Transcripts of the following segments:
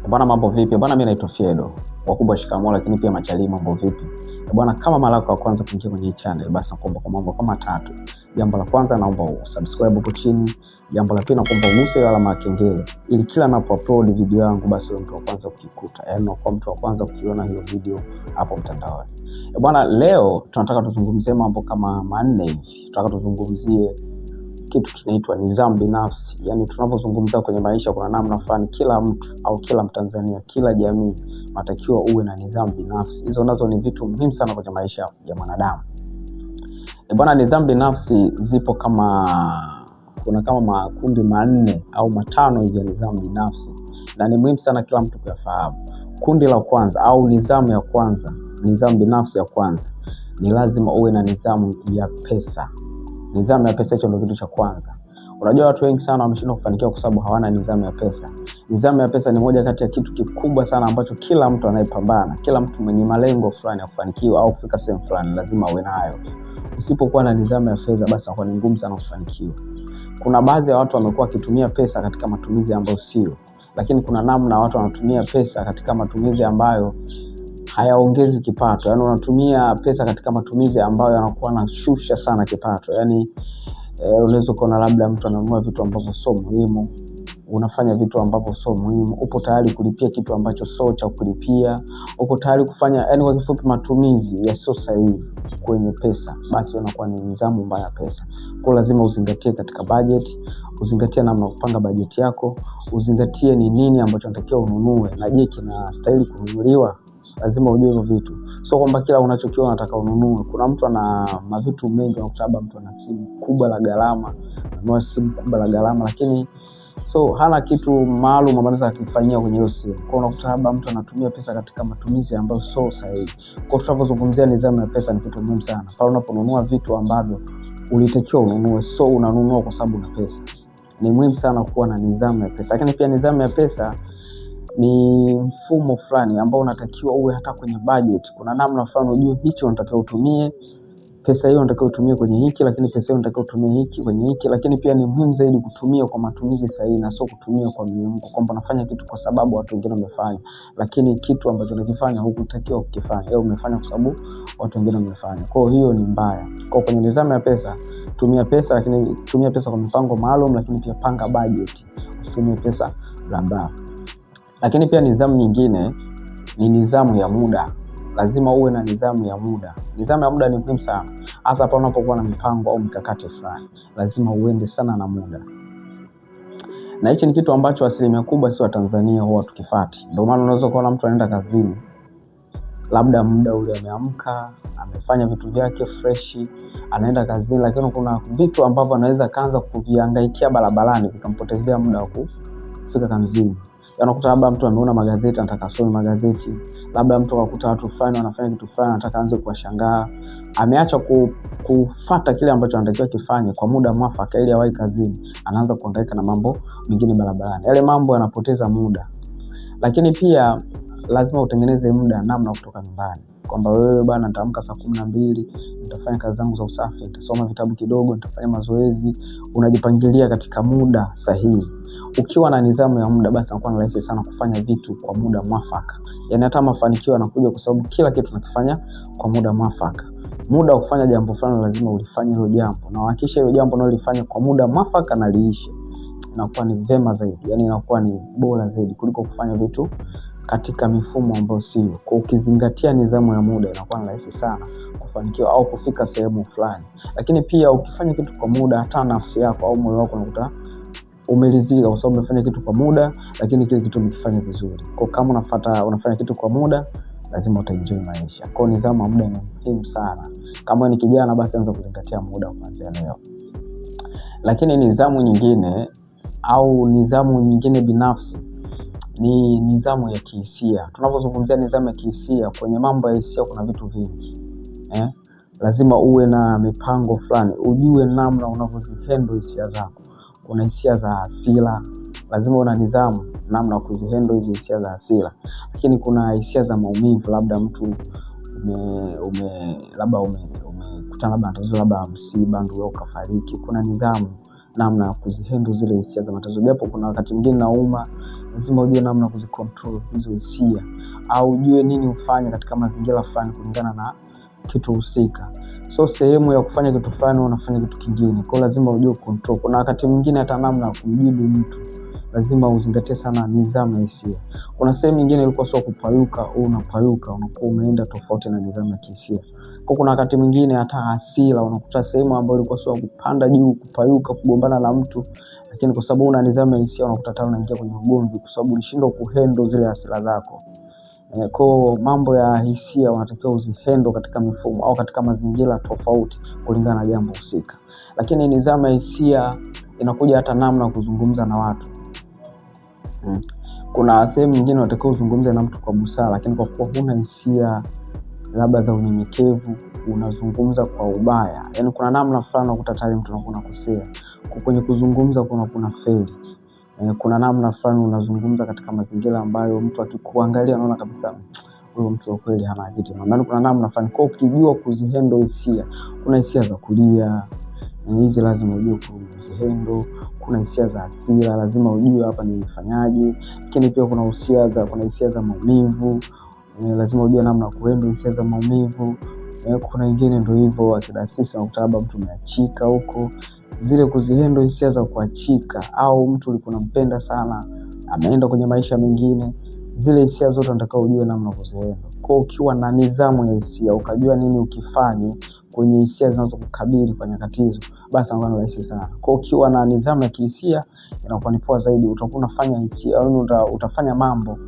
Bwana, mambo vipi? Bwana, mimi naitwa Fiedo. Wakubwa shikamoo, lakini pia machalii, mambo vipi? Bwana, kama mara yako ya kwanza kuingia kwenye hii channel, basi nakuomba kwa mambo kama tatu. Jambo la kwanza, naomba usubscribe hapo chini. Jambo la pili, naomba uguse alama ya kengele ili kila ninapo upload video yangu basi wewe mtu wa kwanza kukikuta. Yaani unakuwa mtu wa kwanza kukiona hiyo video hapo mtandaoni. Bwana, leo tunataka tuzungumzie mambo kama manne hivi. Tunataka tuzungumzie kitu kinaitwa nidhamu binafsi. Yaani tunapozungumza kwenye maisha kuna namna fulani kila mtu au kila Mtanzania, kila jamii matakiwa uwe na nidhamu binafsi. Hizo nazo ni vitu muhimu sana kwenye maisha ya mwanadamu. Bwana, nidhamu binafsi zipo kuna kama makundi manne au matano ya nidhamu binafsi, na ni muhimu sana kila mtu kuyafahamu. Kundi la kwanza au nidhamu ya kwanza, nidhamu binafsi ya kwanza, ni lazima uwe na nidhamu ya pesa. Nidhamu ya pesa, hicho ndio kitu cha kwanza. Unajua watu wengi sana wameshindwa kufanikiwa kwa sababu hawana nidhamu ya pesa. Nidhamu ya pesa ni moja kati ya kitu kikubwa sana ambacho kila mtu anayepambana, kila mtu mwenye malengo fulani ya kufanikiwa au kufika sehemu fulani lazima awe nayo. Usipokuwa na nidhamu ya fedha, basi inakuwa ni ngumu sana kufanikiwa. Kuna baadhi ya watu wamekuwa wakitumia pesa katika matumizi ambayo sio, lakini kuna namna watu wanatumia pesa katika matumizi ambayo hayaongezi kipato. Yaani unatumia pesa katika matumizi ambayo yanakuwa yanashusha sana kipato. Yaani unaweza kuona labda mtu ananunua vitu ambavyo sio muhimu, unafanya vitu ambavyo sio muhimu, upo tayari kulipia kitu ambacho sio cha kulipia, upo tayari kufanya, yaani kwa kifupi matumizi yasio sahihi kwenye pesa, basi unakuwa ni nidhamu mbaya ya pesa. Kwa lazima uzingatie katika budget, uzingatie namna kupanga budget yako, uzingatie ni nini ambacho unatakiwa ununue na je kinastahili kununuliwa. Lazima ujue hivyo vitu. Sio kwamba kila unachokiona unataka ununue. Kuna mtu ana mavitu mengi, unakuta mtu ana simu kubwa la gharama, anunua simu kubwa la gharama lakini hana kitu maalum ambacho anaweza kufanyia kwenye hiyo simu. Kwa unakuta mtu anatumia pesa katika matumizi ambayo sio sahihi. Kwa tunapozungumzia nidhamu ya pesa ni kitu muhimu sana. Pale unaponunua vitu ambavyo ulitakiwa ununue, unanunua kwa sababu una pesa. Ni muhimu sana kuwa na nidhamu ya pesa. Lakini pia nidhamu ya pesa ni mfumo fulani ambao unatakiwa uwe hata kwenye budget. Kuna namna fulani unajua hicho unatakiwa utumie, pesa hiyo unatakiwa utumie kwenye hiki, lakini pesa hiyo unatakiwa utumie hiki kwenye hiki. Lakini pia ni muhimu zaidi kutumia kwa matumizi sahihi na sio kutumia kwa mihemko, kwamba unafanya kitu kwa sababu watu wengine wamefanya, lakini kitu ambacho unakifanya hukutakiwa kukifanya, au umefanya kwa sababu watu wengine wamefanya. Kwa hiyo ni mbaya. Kwa kwenye nidhamu ya pesa, tumia pesa, lakini tumia pesa kwa mpango maalum, lakini pia panga budget. Usitumie pesa bla. Lakini pia nidhamu nyingine ni nidhamu ya muda. Lazima uwe na nidhamu ya muda. Nidhamu ya muda ni muhimu sana. Hasa hapa unapokuwa na mipango au mikakati fulani. Lazima uende sana na muda. Na hichi ni kitu ambacho asilimia kubwa si wa Tanzania huwa tukifuati. Ndio maana unaweza kuona mtu anaenda kazini, labda muda ule ameamka, amefanya vitu vyake fresh, anaenda kazini, lakini kuna vitu ambavyo anaweza kaanza kuvihangaikia barabarani vikampotezea muda wa kufika kazini. Unakuta labda mtu ameona magazeti anataka asome magazeti, labda mtu akakuta watu fulani wanafanya kitu fulani anataka aanze kuwashangaa, ameacha kufuata kile ambacho anatakiwa kifanye kwa muda mwafaka ili awahi kazini, anaanza kuhangaika na mambo mengine barabarani. Yale mambo yanapoteza muda. Lakini pia lazima utengeneze muda namna kutoka nyumbani, kwamba wewe bwana nitaamka saa 12, nitafanya kazi zangu za usafi, nitasoma vitabu kidogo, nitafanya mazoezi. Unajipangilia katika muda sahihi. Ukiwa na nidhamu ya muda, basi inakuwa rahisi sana kufanya vitu kwa muda mwafaka. Yaani hata mafanikio yanakuja kwa sababu kila kitu tunakifanya kwa muda mwafaka. Muda wa kufanya jambo fulani lazima ulifanye hilo jambo, na hakikisha hilo jambo unalofanya kwa muda mwafaka na liishe. Inakuwa ni vema zaidi, yaani inakuwa ni bora zaidi kuliko kufanya vitu katika mifumo ambayo sio. Kwa ukizingatia nidhamu ya muda, inakuwa rahisi sana kufanikiwa au kufika sehemu fulani. Lakini pia ukifanya kitu kwa muda, hata nafsi yako au moyo wako unakuta umeridhika kwa sababu umefanya kitu kwa muda, lakini kile kitu umekifanya vizuri. Kwa kama unafanya kitu kwa muda, lazima utaenjoy maisha. Kwa nidhamu ya muda ni muhimu sana. Kama ni kijana, basi anza kuzingatia muda kuanzia leo. Lakini nidhamu nyingine au nidhamu nyingine binafsi ni nidhamu ya kihisia. Tunapozungumzia nidhamu ya kihisia, kwenye mambo ya hisia kuna vitu vingi. Lazima uwe na mipango fulani, ujue namna unavyozihandle hisia zako. Kuna hisia za hasira, lazima una nidhamu namna kuzihandle hizo hisia za hasira. Lakini kuna hisia za maumivu, labda mtu umekutana labda tatizo, labda msiba, ndugu yako kafariki. Kuna nidhamu namna kuzihandle zile hisia za matatizo. Japo kuna wakati mwingine nauma, lazima ujue namna kuzicontrol hizo hisia, au ujue nini ufanye katika mazingira fulani kulingana na kitu husika. So sehemu ya kufanya kitu fulani unafanya kitu kingine, kwa lazima ujue control. Kuna wakati mwingine hata namna ya kumjibu mtu lazima uzingatie sana nidhamu ya hisia. Kuna sehemu nyingine ilikuwa sio kupayuka, unapayuka unakuwa umeenda tofauti na nidhamu ya hisia. Kuna wakati mwingine hata hasira unakuta sehemu ambayo ilikuwa sio kupanda juu, kupayuka, kugombana na mtu, lakini kwa sababu una nidhamu ya hisia unakuta tena unaingia kwenye ugomvi kwa sababu ulishindwa kuhandle zile hasira zako. Kwa mambo ya hisia unatakiwa uzihandle katika mifumo au katika mazingira tofauti kulingana na jambo husika. Lakini nidhamu ya hisia inakuja hata namna kuzungumza na watu. Kuna sehemu nyingine unatakiwa uzungumze na mtu kwa busara, lakini kwa kuwa huna hisia labda za unyenyekevu unazungumza kwa ubaya. Yaani kuna namna fulani unakuta tayari mtu unakosea. Kwenye kuzungumza kuna feli. Kuna namna fulani unazungumza katika mazingira ambayo mtu akikuangalia anaona kabisa huyo mtu kweli hana kitu. Maana kuna namna fulani kwa ukijua kuzihandle hisia. Kuna hisia za kulia, hizi lazima ujue kuzihandle. Kuna hisia za hasira, lazima ujue hapa nifanyaje. Lakini pia kuna hisia za maumivu, lazima ujue namna kuhandle hisia za maumivu. Kuna nyingine ndio hivyo akidasisi na utababa mtu umeachika huko. Zile kuzihandle hisia za kuachika, au mtu ulikuwa unampenda sana ameenda kwenye maisha mengine, zile hisia zote unataka ujue namna kuzihandle. Kwa ukiwa na nidhamu ya hisia, ukajua nini ukifanye kwenye hisia zinazokukabili kwenye tatizo, basi inakuwa ni rahisi sana. Kwa ukiwa na nidhamu ya hisia inakuwa ni poa zaidi. Utakuwa unafanya hisia au utafanya mambo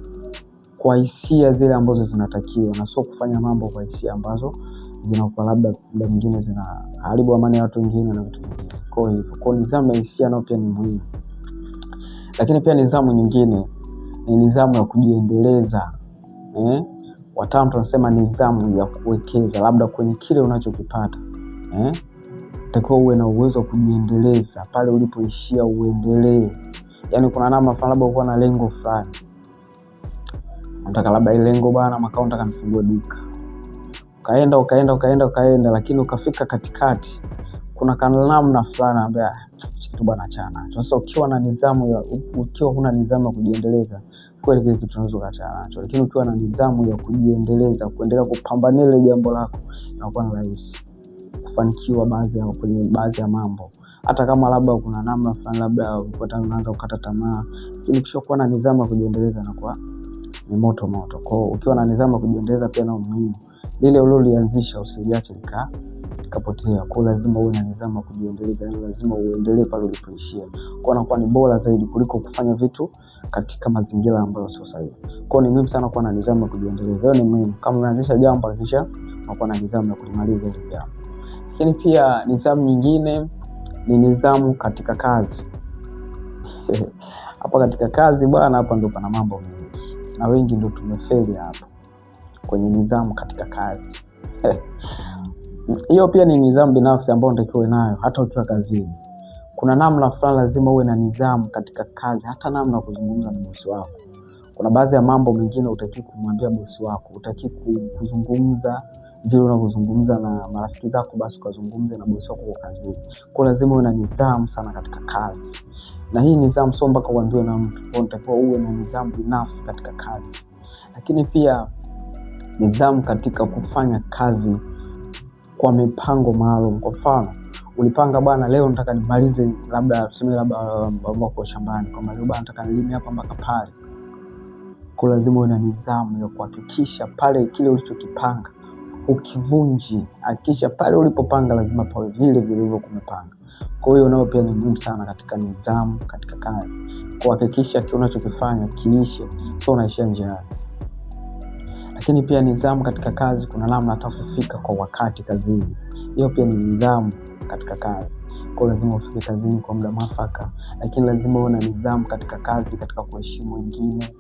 kwa hisia zile ambazo zinatakiwa, na sio kufanya mambo kwa hisia ambazo zinakuwa labda muda mwingine zinaharibu amani ya watu wengine na vitu vingine. Kwa hivyo kwa nidhamu ya hisia nayo pia ni muhimu. Lakini pia nidhamu nyingine ni nidhamu ya kujiendeleza. Wataalamu tunasema nidhamu ya kuwekeza labda kwenye kile unachokipata. Utakiwa uwe na uwezo wa kujiendeleza pale ulipoishia uendelee. Yaani kuna namna fulani labda uko na lengo fulani. Unataka labda ile lengo bwana makao unataka nifungue duka. Ukaenda lakini ukafika katikati. Kuna namna fulani ambaye kitu bwana achana. Sasa ukiwa na nidhamu ukiwa huna nidhamu ya kujiendeleza, kweli kile kitu unaweza kuachana nacho. Lakini ukiwa na nidhamu ya kujiendeleza, kuendelea kupambania ile jambo lako, inakuwa ni rahisi kufanikiwa kwenye baadhi ya mambo. Hata kama labda kuna namna fulani labda unaanza kukata tamaa, lakini ukishakuwa na nidhamu ya kujiendeleza inakuwa ni moto. Kwa hiyo ukiwa na nidhamu ya kujiendeleza pia na muhimu. Lile ulilolianzisha usiache likapotea. Kwa lazima uwe na nidhamu ya kujiendeleza, lazima uendelee pale ulipoishia. Kwa inakuwa ni bora zaidi kuliko kufanya vitu katika mazingira ambayo sio sahihi. Kwa ni muhimu sana kuwa na nidhamu ya kujiendeleza. Hiyo ni muhimu. Kama unaanzisha jambo kisha unakuwa na nidhamu ya kulimaliza hiyo jambo. Lakini pia nidhamu nyingine ni nidhamu katika kazi. Hapa katika kazi bwana, hapa ndio pana mambo mengi. Na wengi ndio tumefeli hapo kwenye nidhamu katika kazi. Hiyo pia ni nidhamu binafsi ambayo unatakiwa nayo hata ukiwa kazini. Kuna namna fulani lazima uwe na nidhamu katika kazi, hata namna kuzungumza na bosi wako. Kuna baadhi ya mambo mengine hutakiwi kumwambia bosi wako, hutakiwi kuzungumza vile unavyozungumza na marafiki zako, basi kuzungumza na bosi wako kwa kazini. Kwa lazima uwe na nidhamu sana katika kazi. Na hii nidhamu sio mpaka uambiwe na mtu, unatakiwa uwe na nidhamu binafsi katika kazi. Lakini pia nidhamu katika kufanya kazi kwa mipango maalum. Kwa mfano, ulipanga bwana leo nataka nimalize labda kwa shambani, kama leo bwana nataka nilime hapa mpaka pale. Kwa lazima uwe na nidhamu ya kuhakikisha pale kile ulichokipanga ukivunji, hakikisha pale ulipopanga lazima pawe vile kumepanga. Kwa hiyo nao pia ni muhimu sana katika nidhamu katika kazi. Kuhakikisha kile unachokifanya kiishe, sio unaishia njiani. Lakini pia nidhamu katika kazi, kuna namna hata kufika kwa wakati kazini. Hiyo pia ni nidhamu katika kazi. Kwa lazima ufike kazini kwa muda mwafaka. Lakini lazima uwe na nidhamu katika kazi, katika kuheshimu wengine,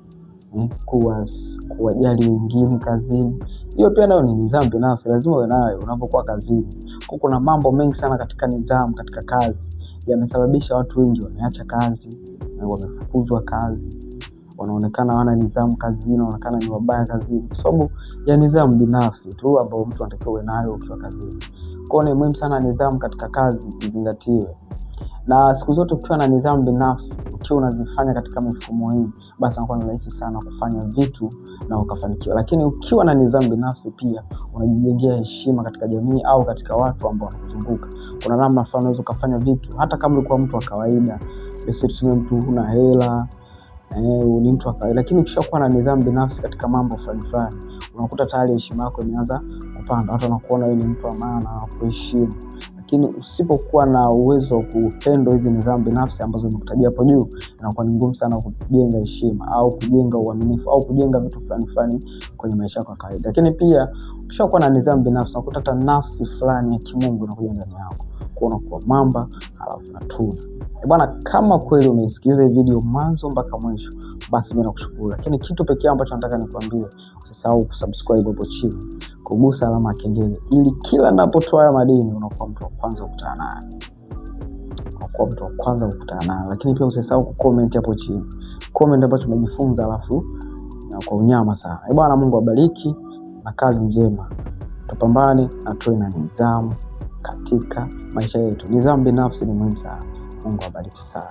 kuwajali wengine kazini. Hiyo pia nayo ni nidhamu binafsi, lazima uwe nayo unapokuwa kazini. Kuna mambo mengi sana katika nidhamu katika kazi yamesababisha watu wengi wameacha kazi, wamefukuzwa kazi, wanaonekana hawana nidhamu kazini, wanaonekana ni wabaya kazini kwa sababu ya nidhamu binafsi tu ambayo mtu anatakiwa uwe nayo ukiwa kazini. Kwa hiyo ni muhimu sana nidhamu katika kazi izingatiwe. Na siku zote ukiwa na nidhamu binafsi, ukiwa unazifanya katika mifumo hii, basi inakuwa ni rahisi sana kufanya vitu na ukafanikiwa. Lakini ukiwa na nidhamu binafsi pia unajijengea heshima katika jamii au katika watu ambao wanakuzunguka. Kuna namna fulani unaweza kufanya vitu hata kama ulikuwa mtu wa kawaida, tuseme mtu huna hela, ni mtu wa kawaida, lakini ukishakuwa na nidhamu binafsi katika mambo fulani, unakuta tayari heshima yako imeanza kupanda. Watu wanakuona wewe ni mtu wa maana na kuheshimu. Lakini usipokuwa na uwezo wa kupenda hizi nidhamu binafsi ambazo nimekutajia hapo juu, inakuwa ni ngumu sana kujenga heshima au kujenga uaminifu au kujenga vitu fulani kwenye maisha yako ya kawaida. Lakini pia ukishakuwa na nidhamu binafsi, unakuta hata nafsi fulani ya kimungu inakuja ndani yako, kuona kwa mamba halafu na tuna. Bwana, kama kweli umesikiliza hii video mwanzo mpaka mwisho, basi mimi nakushukuru. Lakini kitu pekee ambacho nataka nikwambie, usisahau kusubscribe hapo chini, kugusa alama ya kengele, ili kila ninapotoa haya madini unakuwa mtu wa kwanza kukutana naye. Lakini pia usisahau kucomment hapo chini. Comment ambacho umejifunza alafu na kwa unyama sana. Bwana, Mungu awabariki na kazi njema. Tupambane na tuwe na nidhamu katika maisha yetu. Nidhamu binafsi ni muhimu sana. Mungu awabariki sana.